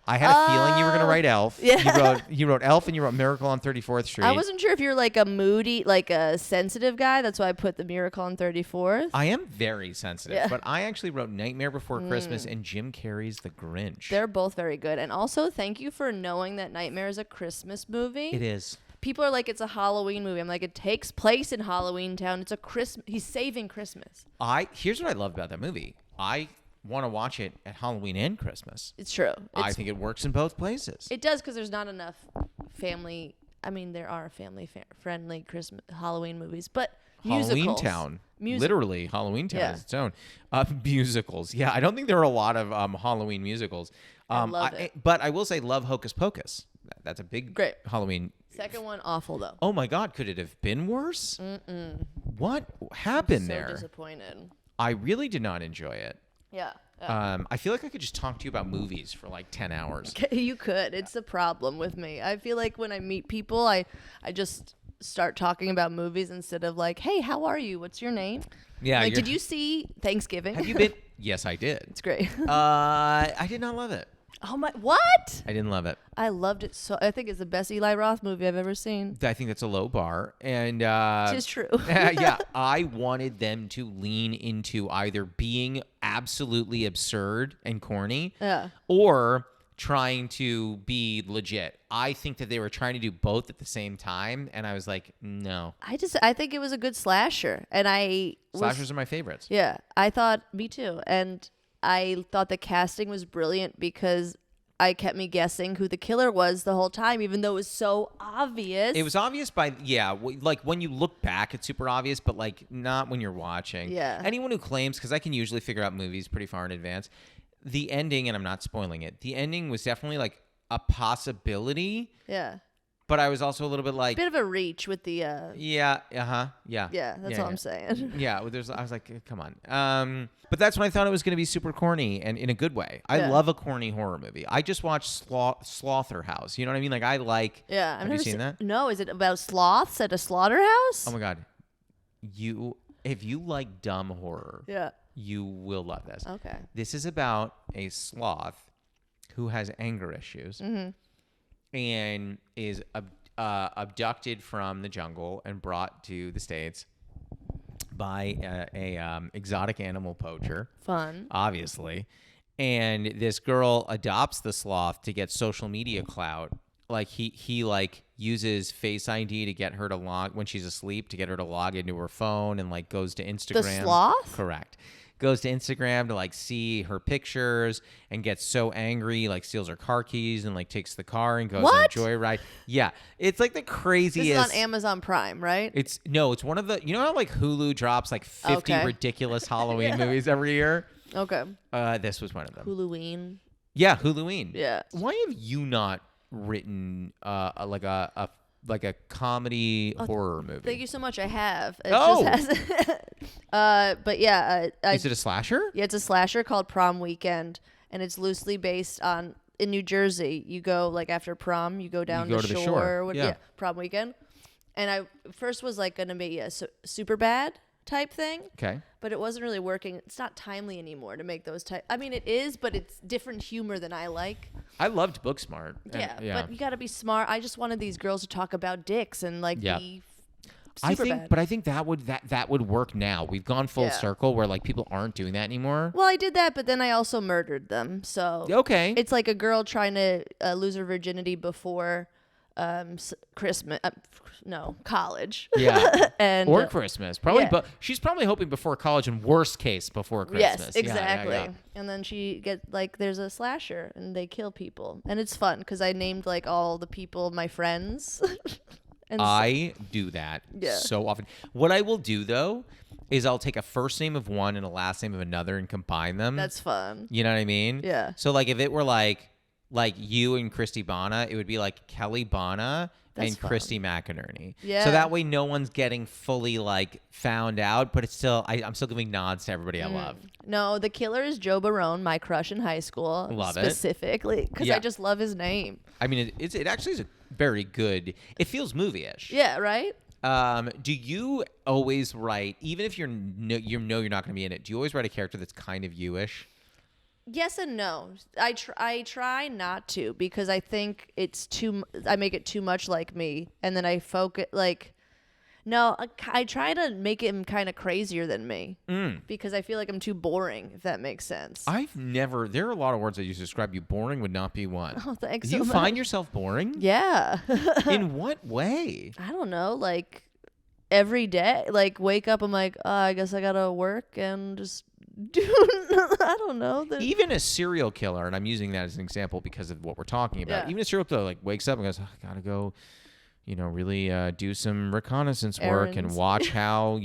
I had a feeling you were going to write Elf. Yeah. You wrote Elf, and you wrote Miracle on 34th Street. I wasn't sure if you're a moody, a sensitive guy. That's why I put the Miracle on 34th. I am very sensitive, but I actually wrote Nightmare Before Christmas and Jim Carrey's The Grinch. They're both very good. And also, thank you for knowing that Nightmare is a Christmas movie. It is. People are like, it's a Halloween movie. I'm like, it takes place in Halloween Town. It's a Christmas. He's saving Christmas. Here's what I love about that movie. I want to watch it at Halloween and Christmas. It's true. I think it works in both places. It does, because there's not enough family. I mean, there are family-friendly Christmas Halloween movies, but Halloween musicals. Town. Literally, Halloween Town is its own. Musicals. Yeah, I don't think there are a lot of Halloween musicals. I love it. But I will say, love Hocus Pocus. That's a great Halloween. Second one, awful, though. Oh, my God. Could it have been worse? What happened there? I'm so disappointed. I really did not enjoy it. Yeah. I feel like I could just talk to you about movies for 10 hours. You could. It's a problem with me. I feel like when I meet people, I just start talking about movies instead of hey, how are you? What's your name? Yeah. Did you see Thanksgiving? Have you been? Yes, I did. It's great. I did not love it. Oh my! What? I didn't love it. I loved it so. I think it's the best Eli Roth movie I've ever seen. I think that's a low bar, and it is true. Yeah, I wanted them to lean into either being absolutely absurd and corny, or trying to be legit. I think that they were trying to do both at the same time, and I was like, no. I think it was a good slasher, and slashers are my favorites. Yeah, I thought me too, and I thought the casting was brilliant because I kept me guessing who the killer was the whole time, even though it was so obvious. It was obvious like when you look back, it's super obvious, but like not when you're watching. Yeah. Anyone who claims, because I can usually figure out movies pretty far in advance. The ending, and I'm not spoiling it, the ending was definitely like a possibility. Yeah. But I was also a little bit like... Bit of a reach with the... Yeah, uh-huh, yeah. Yeah, that's all I'm saying. Yeah, I was like, come on. But that's when I thought it was going to be super corny, and in a good way. I love a corny horror movie. I just watched Slaughterhouse. You know what I mean? Like, I like... Yeah. Have you seen that? No, is it about sloths at a slaughterhouse? Oh, my God. If you like dumb horror... Yeah. You will love this. Okay. This is about a sloth who has anger issues and is abducted from the jungle and brought to the States by a exotic animal poacher. Fun. Obviously. And this girl adopts the sloth to get social media clout. Like he like uses Face ID to get her to log when she's asleep, to get her to log into her phone, and like goes to Instagram. The sloth? Correct. Goes to Instagram to like see her pictures and gets so angry, like steals her car keys and like takes the car and goes on a joyride. Yeah, it's like the craziest. This is on Amazon Prime, right? It's one of the, you know how like Hulu drops like 50 ridiculous Halloween movies every year? Okay. This was one of them. Huluween. Yeah, Huluween. Yeah. Why have you not written like a comedy horror movie? Thank you so much. I have. It just hasn't. But yeah. Is it a slasher? Yeah, it's a slasher called Prom Weekend, and it's loosely based on, in New Jersey, you go like after prom, you go down to the shore. Yeah, Prom Weekend. And I first was like going to be a super bad type thing. Okay. But it wasn't really working. It's not timely anymore to make those type. I mean, it is, but it's different humor than I like. I loved Booksmart. Yeah, but you got to be smart. I just wanted these girls to talk about dicks and like be super bad. But I think that would work now. We've gone full circle where like people aren't doing that anymore. Well, I did that, but then I also murdered them. So okay, it's like a girl trying to lose her virginity before Christmas. College. Yeah, and or Christmas. Probably, but she's probably hoping before college, and worst case before Christmas. Yes, exactly. Yeah. And then she there's a slasher, and they kill people, and it's fun because I named like all the people my friends. And I do that so often. What I will do though is I'll take a first name of one and a last name of another and combine them. That's fun. You know what I mean? Yeah. So like if it were like you and Christy Bana, it would be like Kelly Bana and Christy McInerney. Yeah. So that way no one's getting fully like found out, but it's still I'm still giving nods to everybody I love. No, the killer is Joe Barone, my crush in high school. Love specifically because I just love his name. I mean, it actually is a very good. It feels movie-ish. Yeah. Right. Do you always write, even if you're not going to be in it? Do you always write a character that's kind of you-ish? Yes and no. I try not to because I think I make it too much like me, and then I focus like. No, I try to make him kind of crazier than me because I feel like I'm too boring, if that makes sense. There are a lot of words I use to describe you. Boring would not be one. Oh, thanks Do so you much. find yourself boring? Yeah. In what way? I don't know, like every day, like wake up, I'm like, I guess I gotta work and just do, I don't know. Even a serial killer, and I'm using that as an example because of what we're talking about. Even a serial killer like wakes up and goes, I gotta go, really do some reconnaissance work and watch how,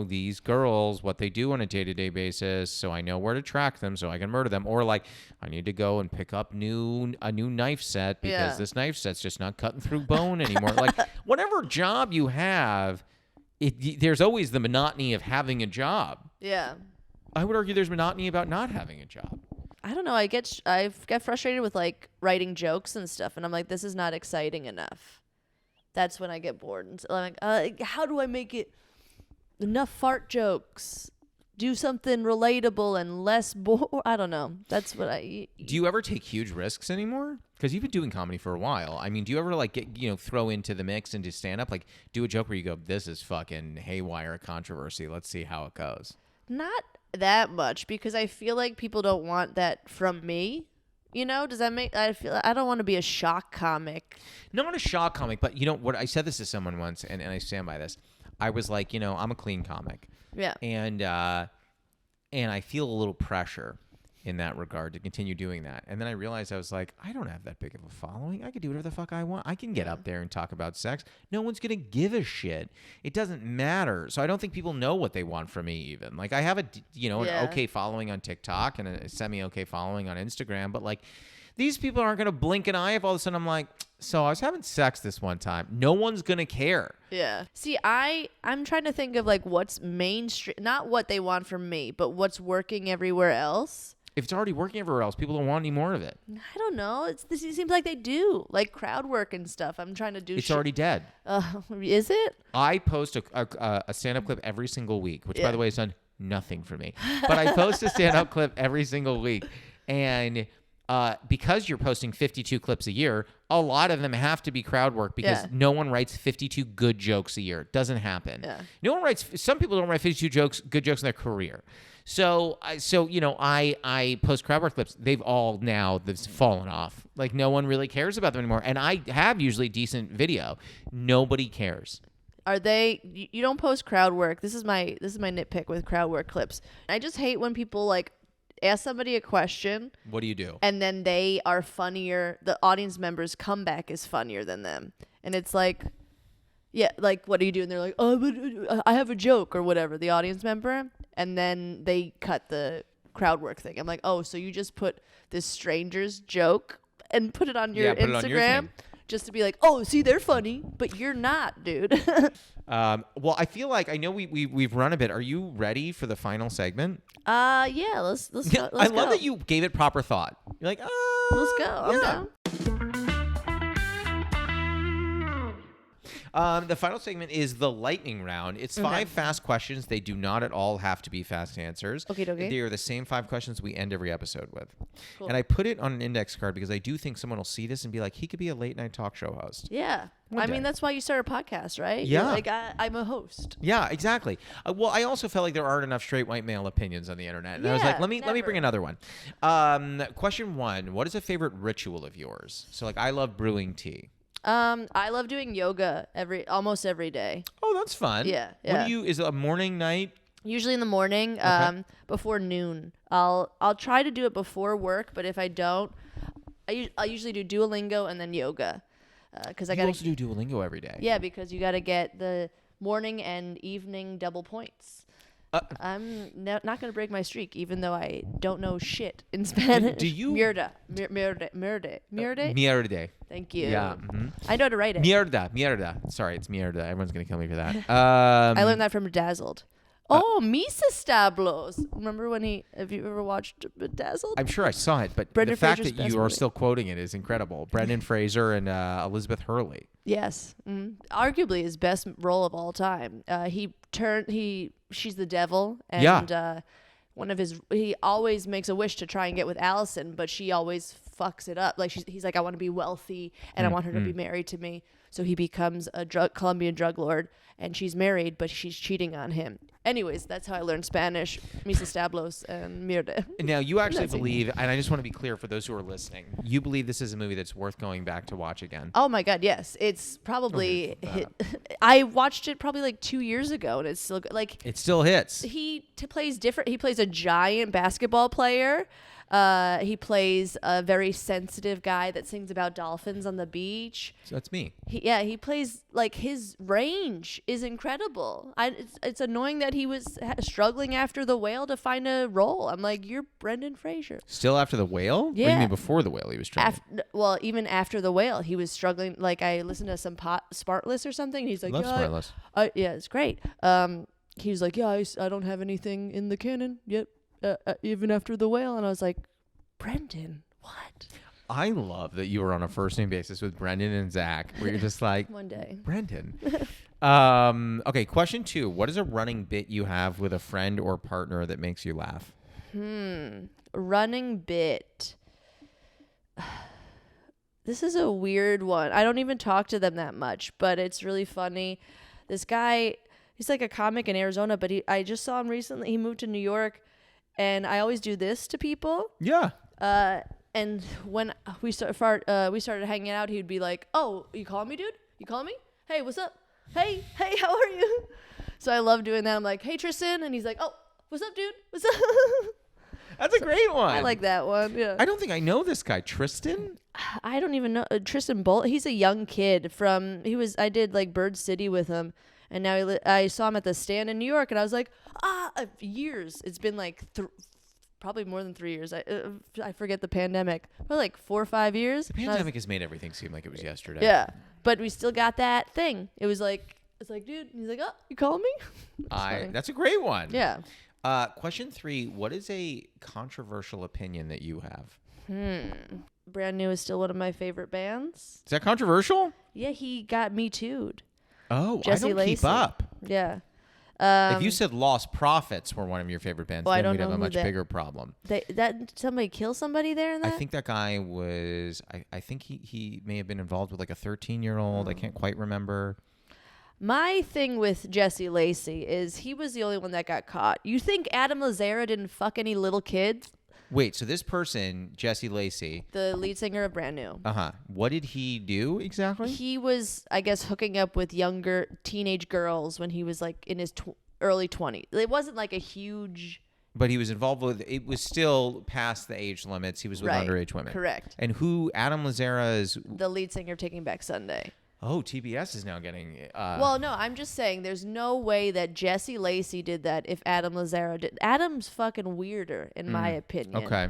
these girls, what they do on a day-to-day basis, so I know where to track them so I can murder them. Or like, I need to go and pick up a new knife set because this knife set's just not cutting through bone anymore. Like, whatever job you have, there's always the monotony of having a job. Yeah. I would argue there's monotony about not having a job. I don't know. I get frustrated with like writing jokes and stuff, and I'm like, this is not exciting enough. That's when I get bored. And so I'm like, how do I make it enough fart jokes? Do something relatable and less boring. I don't know. That's what I... Do you ever take huge risks anymore? Because you've been doing comedy for a while. I mean, do you ever like get, throw into the mix into stand-up? Like do a joke where you go, this is fucking haywire controversy. Let's see how it goes. Not that much because I feel like people don't want that from me. You know, does that make, I don't want to be a shock comic. Not a shock comic, but you know what? I said this to someone once, and I stand by this. I was like, I'm a clean comic. Yeah. And I feel a little pressure in that regard to continue doing that. And then I realized I was like, I don't have that big of a following. I can do whatever the fuck I want. I can get up there and talk about sex. No one's going to give a shit. It doesn't matter. So I don't think people know what they want from me even. Like I have an okay following on TikTok and a semi-okay following on Instagram. But like these people aren't going to blink an eye if all of a sudden I'm like, so I was having sex this one time. No one's going to care. Yeah. See, I'm trying to think of like what's mainstream, not what they want from me, but what's working everywhere else. If it's already working everywhere else, people don't want any more of it. I don't know. It seems like they do, like crowd work and stuff. I'm trying to do. It's already dead. Is it? I post a stand-up clip every single week, which by the way has done nothing for me. But I post a stand-up clip every single week, and because you're posting 52 clips a year, a lot of them have to be crowd work because no one writes 52 good jokes a year. It doesn't happen. Yeah. No one writes. Some people don't write 52 good jokes in their career. So I post crowd work clips. They've fallen off. Like no one really cares about them anymore. And I have usually decent video. Nobody cares. Are they? You don't post crowd work. This is my nitpick with crowd work clips. I just hate when people like ask somebody a question. What do you do? And then they are funnier. The audience members' comeback is funnier than them. And it's like, yeah, like, what do you do? And they're like, oh, but I have a joke or whatever, the audience member. And then they cut the crowd work thing. I'm like, oh, so you just put this stranger's joke and put it on your Instagram just to be like, oh, see, they're funny, but you're not, dude. Well, I feel like I know we've run a bit. Are you ready for the final segment? Yeah, let's go. I love that you gave it proper thought. You're like, let's go. I'm down. The final segment is the lightning round. It's 5 fast questions. They do not at all have to be fast answers. Okay. They are the same 5 questions we end every episode with. Cool. And I put it on an index card because I do think someone will see this and be like, he could be a late night talk show host. Yeah. I mean, that's why you start a podcast, right? Yeah. You're like, I'm a host. Yeah, exactly. Well, I also felt like there aren't enough straight white male opinions on the internet. And I was like, let me bring another one. Question 1, what is a favorite ritual of yours? So like I love brewing tea. I love doing yoga almost every day. Oh, that's fun. Yeah. What do you? Is it a morning, night? Usually in the morning, before noon. I'll try to do it before work, but if I don't, I usually do Duolingo and then yoga. Because I got to also do Duolingo every day. Yeah, because you got to get the morning and evening double points. I'm not going to break my streak, even though I don't know shit in Spanish. Do you? Mierda. Mierda. Thank you. Yeah. Mm-hmm. I know how to write it. Mierda. Sorry, it's mierda. Everyone's going to kill me for that. I learned that from Bedazzled. Misa Stablos. Remember have you ever watched Bedazzled? I'm sure I saw it, but Brendan the fact Fraser's that you are still quoting it is incredible. Brendan Fraser and Elizabeth Hurley. Yes. Arguably his best role of all time. She's the devil, and he always makes a wish to try and get with Allison, but she always fucks it up. Like he's like, I want to be wealthy and I want her to be married to me. So he becomes a Colombian drug lord, and she's married, but she's cheating on him. Anyways, that's how I learned Spanish, Misa Stablos and Mierda. Now, you actually believe, and I just want to be clear for those who are listening, you believe this is a movie that's worth going back to watch again? Oh my God, yes. It's probably I watched it probably like 2 years ago, and it's still like it still hits. He plays different. He plays a giant basketball player. He plays a very sensitive guy that sings about dolphins on the beach. So that's me. He plays, like, his range is incredible. It's annoying that he was struggling after The Whale to find a role. I'm like, you're Brendan Fraser. Still after The Whale? Yeah. What do you mean before The Whale he was struggling? Even after The Whale, he was struggling. Like, I listened to some Spartless or something. And he's like, love Spartless. Yeah, it's great. He was like, I don't have anything in the canon yet. Even after The Whale, and I was like, Brendan, what? I love that you were on a first name basis with Brendan and Zach, where you're just like, one day, Brendan. Okay, question 2. What is a running bit you have with a friend or partner that makes you laugh? Running bit. This is a weird one. I don't even talk to them that much, but it's really funny. This guy, he's like a comic in Arizona, but I just saw him recently. He moved to New York. And I always do this to people. Yeah. And when we started hanging out, he'd be like, "Oh, you calling me, dude? You calling me? Hey, what's up? Hey, how are you?" So I love doing that. I'm like, "Hey, Tristan," and he's like, "Oh, what's up, dude? What's up?" That's a great one. I like that one. Yeah. I don't think I know this guy, Tristan. I don't even know Tristan Bolt. He's a young kid I did like Bird City with him, and now I saw him at the Stand in New York, and I was like, years. It's been like probably more than 3 years. I forget the pandemic. Probably like 4 or 5 years. The pandemic has made everything seem like it was yesterday. Yeah, but we still got that thing. It's like, dude. And he's like, "Oh, you calling me?" That's a great one. Yeah. Question 3: what is a controversial opinion that you have? Brand New is still one of my favorite bands. Is that controversial? Yeah, he got Me Too'd. Oh, Jesse I don't Lacey. keep up. Yeah. If you said Lost Prophets were one of your favorite bands, then we'd have a much bigger problem. Somebody kill somebody there in that? I think that guy was, I think he may have been involved with like a 13-year-old. I can't quite remember. My thing with Jesse Lacey is he was the only one that got caught. You think Adam Lazzara didn't fuck any little kids? Wait, so this person, Jesse Lacey, the lead singer of Brand New. What did he do exactly? He was, I guess, hooking up with younger teenage girls when he was like in his early 20s. It wasn't like a huge... But he was involved with, it was still past the age limits. He was with underage women. Correct. And Adam Lazzara is... the lead singer of Taking Back Sunday. Oh, TBS is now getting... well, no, I'm just saying there's no way that Jesse Lacey did that if Adam Lazzara did. Adam's fucking weirder, in my opinion. Okay.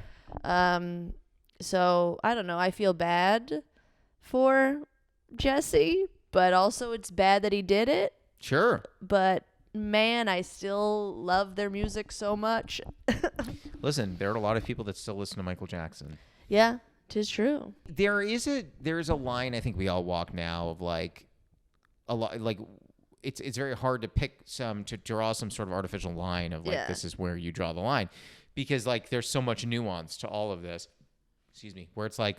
So, I don't know. I feel bad for Jesse, but also it's bad that he did it. Sure. But, man, I still love their music so much. Listen, there are a lot of people that still listen to Michael Jackson. Yeah. 'Tis true. There is a line I think we all walk now of like a lot, like it's very hard to draw some sort of artificial line of like this is where you draw the line, because like there's so much nuance to all of this. Excuse me, where it's like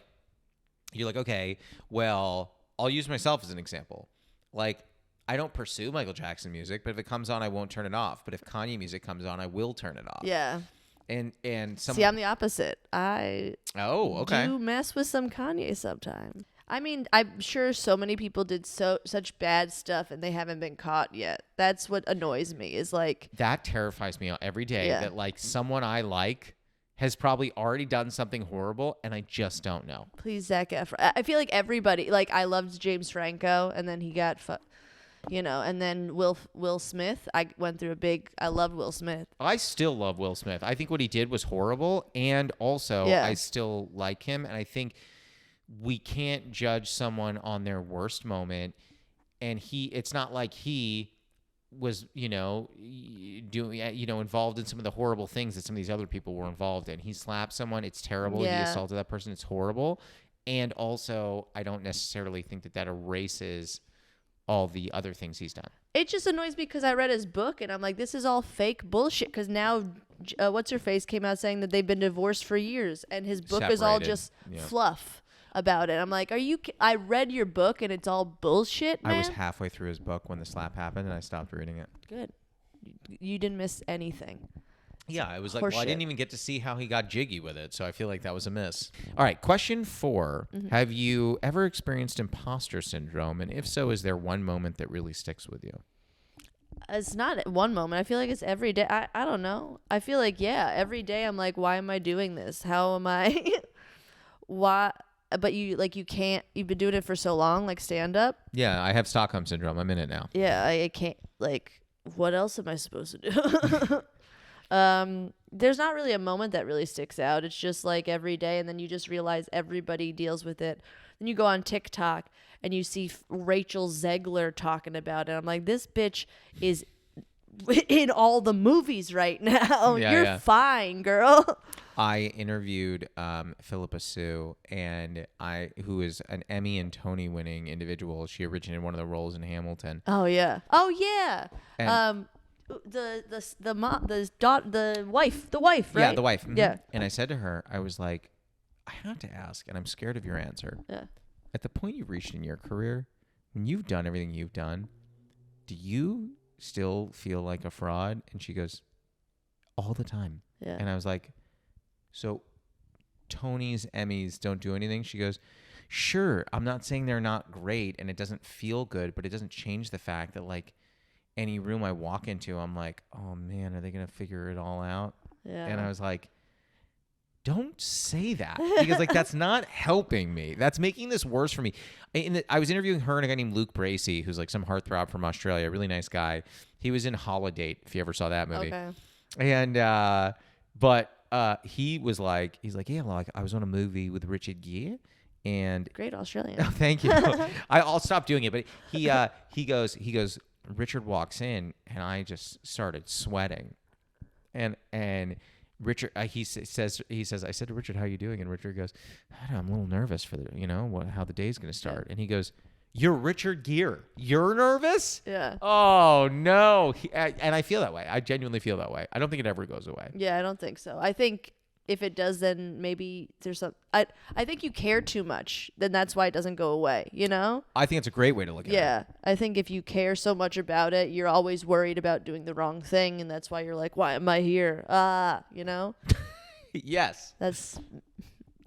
you're like, okay, well, I'll use myself as an example. Like I don't pursue Michael Jackson music, but if it comes on, I won't turn it off. But if Kanye music comes on, I will turn it off. Yeah. And some... See, I'm the opposite. I do mess with some Kanye sometimes. I mean, I'm sure so many people did such bad stuff and they haven't been caught yet. That's what annoys me. Is like that terrifies me every day. Yeah. That like someone I like has probably already done something horrible and I just don't know. Please, Zac Efron. I feel like everybody. Like I loved James Franco and then he got and then Will Smith. I went through I loved Will Smith. I still love Will Smith. I think what he did was horrible, and also I still like him. And I think we can't judge someone on their worst moment. And it's not like he was, doing, involved in some of the horrible things that some of these other people were involved in. He slapped someone. It's terrible. He assaulted that person. It's horrible. And also, I don't necessarily think that erases all the other things he's done. It just annoys me because I read his book and I'm like, this is all fake bullshit. Because now, what's her face came out saying that they've been divorced for years, and his book is all just fluff about it. I'm like, I read your book and it's all bullshit, man. I was halfway through his book when the slap happened and I stopped reading it. Good. You didn't miss anything. Yeah, I was like, I didn't even get to see how he got jiggy with it, so I feel like that was a miss. All right, question 4. Mm-hmm. Have you ever experienced imposter syndrome? And if so, is there one moment that really sticks with you? It's not one moment. I feel like it's every day. I don't know. I feel like, every day I'm like, why am I doing this? How am I? Why? But you've been doing it for so long, like stand up. Yeah, I have Stockholm syndrome. I'm in it now. Yeah, I can't, what else am I supposed to do? There's not really a moment that really sticks out. It's just like every day, and then you just realize everybody deals with it. Then you go on TikTok and you see Rachel Zegler talking about it. I'm like, this bitch is in all the movies right now. You're fine, girl. I interviewed Philippa Sue, who is an Emmy and Tony winning individual. She originated one of the roles in Hamilton. Oh yeah. And, the wife, right? Yeah, the wife. Mm-hmm. Yeah. And I said to her, I was like, I have to ask, and I'm scared of your answer. Yeah. At the point you've reached in your career, when you've done everything you've done, do you still feel like a fraud? And she goes, all the time. Yeah. And I was like, so Tonys, Emmys don't do anything? She goes, sure, I'm not saying they're not great and it doesn't feel good, but it doesn't change the fact that like any room I walk into, I'm like, oh man, are they going to figure it all out? Yeah. And I was like, don't say that, because like that's not helping me. That's making this worse for me. I was interviewing her and a guy named Luke Bracey, who's like some heartthrob from Australia, really nice guy. He was in Holiday, if you ever saw that movie. Okay. And he was like, he's like, yeah, like I was on a movie with Richard Gere. And great Australian. Oh, thank you. I'll stop doing it. But he goes. Richard walks in, and I just started sweating, and Richard he says I said to Richard, how are you doing? And Richard goes, I'm a little nervous for how the day's gonna start. And he goes, you're Richard Gere. You're nervous? Yeah. Oh no. And I feel that way. I genuinely feel that way. I don't think it ever goes away. Yeah, I don't think so. I think if it does, then maybe there's some. I think you care too much, then that's why it doesn't go away. You know. I think it's a great way to look at it. Yeah, I think if you care so much about it, you're always worried about doing the wrong thing, and that's why you're like, why am I here? You know. Yes. That's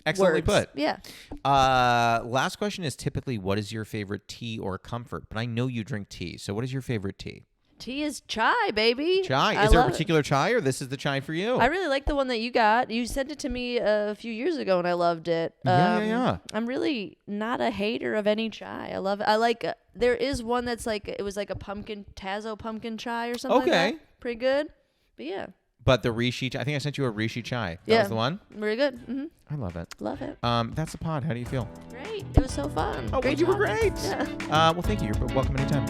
excellently words. put. Yeah. Last question is typically, what is your favorite tea or comfort? But I know you drink tea, so what is your favorite tea? Tea is chai, baby. Chai. Is there a particular chai, or this is the chai for you? I really like the one that you got. You sent it to me a few years ago, and I loved it. Yeah. I'm really not a hater of any chai. I love it. I like. There is one that's like it was like a Tazo pumpkin chai or something. Okay. Like that. Pretty good. But yeah. But the Rishi chai, I think I sent you a Rishi chai. That was the one? Very good. Mm-hmm. I love it. Love it. That's the pod. How do you feel? Great. It was so fun. Oh, great you job. were great. Yeah. Well, thank you. You're welcome anytime.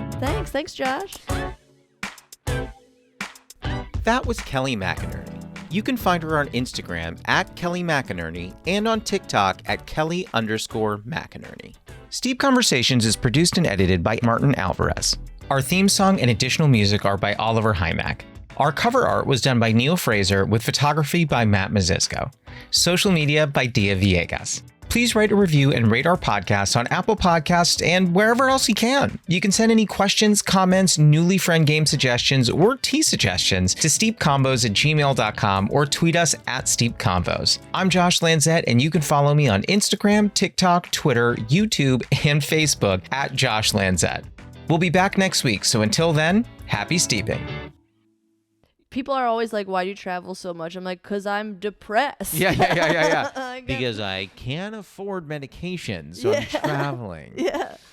Thanks, Josh. That was Kelly McInerney. You can find her on Instagram at Kelly McInerney and on TikTok at Kelly_McInerney. Steep Conversations is produced and edited by Martin Alvarez. Our theme song and additional music are by Oliver Hymack. Our cover art was done by Neil Fraser with photography by Matt Mazisco. Social media by Dia Villegas. Please write a review and rate our podcast on Apple Podcasts and wherever else you can. You can send any questions, comments, newly friend game suggestions, or tea suggestions to steepcombos@gmail.com or tweet us at steepconvos. I'm Josh Lanzet, and you can follow me on Instagram, TikTok, Twitter, YouTube, and Facebook at Josh Lanzet. We'll be back next week, so until then, happy steeping. People are always like, why do you travel so much? I'm like, because I'm depressed. Yeah. Because I can't afford medication, so I'm traveling. Yeah.